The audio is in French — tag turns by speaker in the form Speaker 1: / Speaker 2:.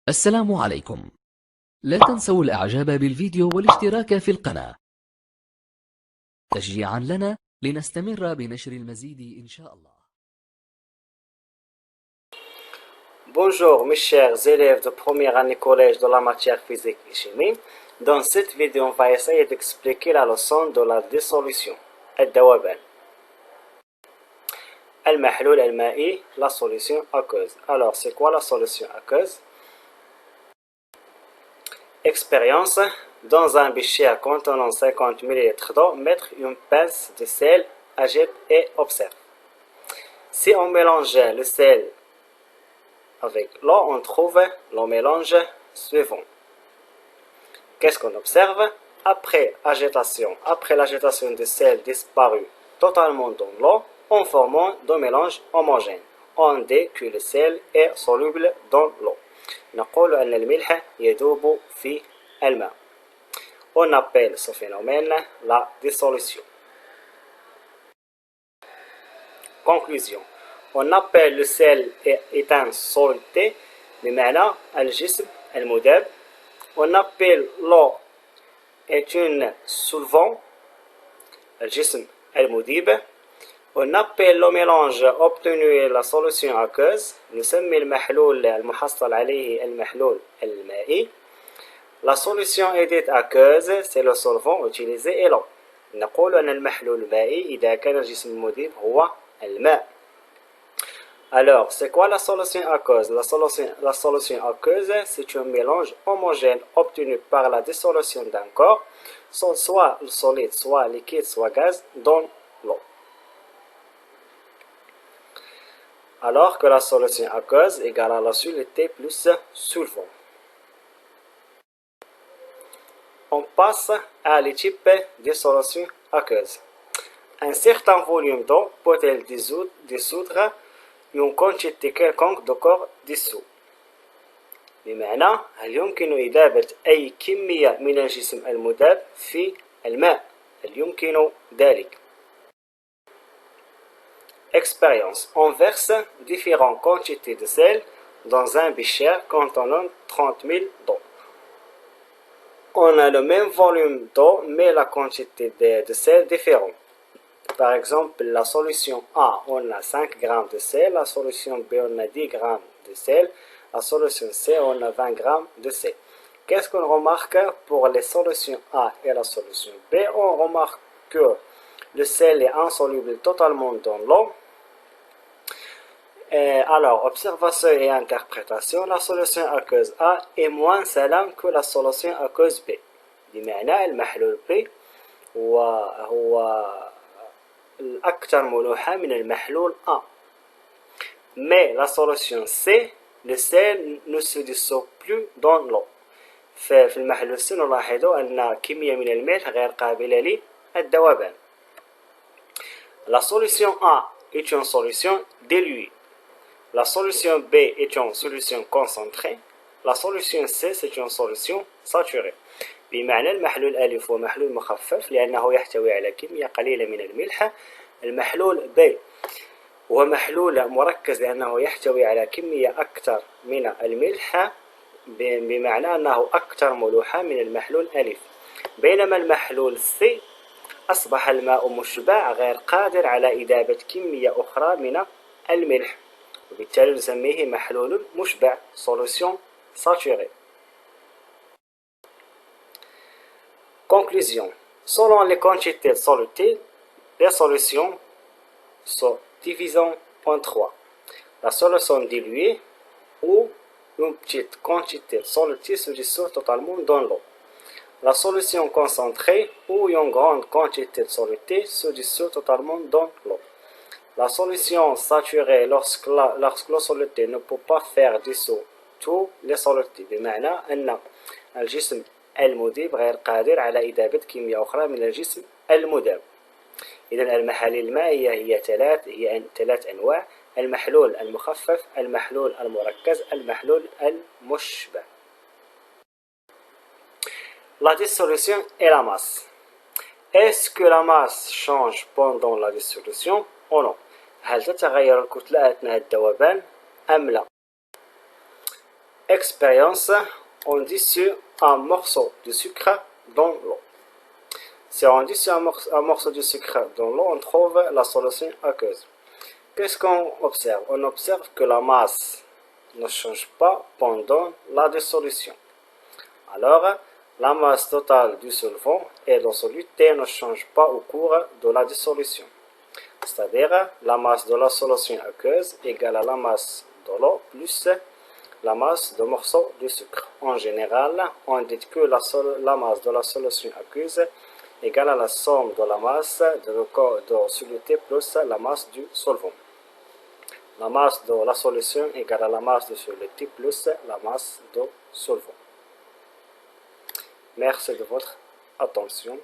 Speaker 1: السلام عليكم. لا تنسوا الإعجاب بالفيديو والاشتراك في القناة تشجيعا لنا لنستمر بنشر المزيد إن شاء الله.
Speaker 2: Bonjour mes chers élèves de première année collège de la matière physique et chimie. Dans cette vidéo, on va essayer d'expliquer la leçon de la dissolution. الذوبان. المحلول المائي, la solution aqueuse. Alors, c'est quoi la solution aqueuse? Expérience. Dans un bécher contenant 50 ml d'eau, mettre une pince de sel, agite et observe. Si on mélange le sel avec l'eau, on trouve le mélange suivant. Qu'est-ce qu'on observe? Après l'agitation du sel disparu totalement dans l'eau, en formant deux mélanges homogènes. On dit que le sel est soluble dans l'eau. نقول أن الملح يذوب في الماء. On appelle ce phénomène la dissolution. Conclusion. On appelle le sel étant soluté بمعنى الجسم المذاب. On appelle l'eau est une solvant, الجسم المذيب. On appelle le mélange obtenu la solution aqueuse. نسمي المحلول المحصل عليه المحلول المائي. La solution est dite aqueuse, c'est le solvant utilisé et l'eau. نقول أن المحلول المائي إذا كان الجسم المذيب هو الماء. Alors, c'est quoi la solution aqueuse? La solution aqueuse, c'est un mélange homogène obtenu par la dissolution d'un corps, soit solide, soit liquide, soit gaz, dans l'eau. Alors que la solution aqueuse égale à la soluté plus solvant. On passe à l'étype de solution aqueuse. Un certain volume d'eau peut-elle dissoudre une quantité quelconque de corps dissous. بمعنى هل يمكن إذابة أي كمية من الجسم المذاب في الماء؟ هل يمكن ذلك؟ Expérience. On verse différentes quantités de sel dans un bécher contenant 30 000 d'eau. On a le même volume d'eau, mais la quantité de sel différente. Par exemple, la solution A, on a 5 g de sel, la solution B, on a 10 g de sel, la solution C, on a 20 g de sel. Qu'est-ce qu'on remarque pour les solutions A et la solution B? On remarque que le sel est insoluble totalement dans l'eau. Alors, observation et interprétation, la solution aqueuse A est moins saline que la solution aqueuse B. بمعنى المحلول B هو الأكثر ملوحة من المحلول A. Mais la solution C, le sel ne se dissout plus dans l'eau. في المحلول C نلاحظ أن كمية من الملح غير قابلة للذوبان. La solution A est une solution diluée. La solution B est une solution concentrée. La solution C c'est une solution saturée. بمعنى المحلول ألف هو محلول مخفف لأنه يحتوي على كمية قليلة من الملح. المحلول B هو محلول مركز لأنه يحتوي على كمية أكثر من الملح بمعنى أنه أكثر ملوحة من المحلول ألف. بينما المحلول C أصبح الماء مشبع غير قادر على إذابة كمية أخرى من الملح وبالتالي نسميه محلول مشبع solution saturée. Conclusion. Selon les quantités de soluté, les solutions sont divisées en trois. La solution diluée où une petite quantité de soluté se dissout totalement dans l'eau. La solution concentrée où une grande quantité de soluté se dissout totalement dans l'eau. La solution saturée lorsque la soluté ne peut pas faire dissoudre tous les solutés بمعنى أن الجسم المذيب غير قادر على إذابة كمية أخرى من الجسم المذاب. إذن المحاليل المائية هي ثلاث أنواع: المحلول المخفف، المحلول المركز، المحلول المشبع. La dissolution et la masse. Est-ce que la masse change pendant la dissolution ou non? هل تتغير الكتلة أثناء الذوبان أم لا؟ expérience, on dissout un morceau de sucre dans l'eau. Si on dissout un morceau de sucre dans l'eau, on trouve la solution aqueuse. Qu'est-ce qu'on observe? On observe que la masse ne change pas pendant la dissolution. Alors, la masse totale du solvant et de soluté ne change pas au cours de la dissolution. C'est-à-dire, la masse de la solution aqueuse égale à la masse de l'eau plus la masse de morceaux de sucre. En général, on dit que la masse de la solution aqueuse égale à la somme de la masse de soluté plus la masse du solvant. La masse de la solution égale à la masse de soluté plus la masse de solvant. Merci de votre attention.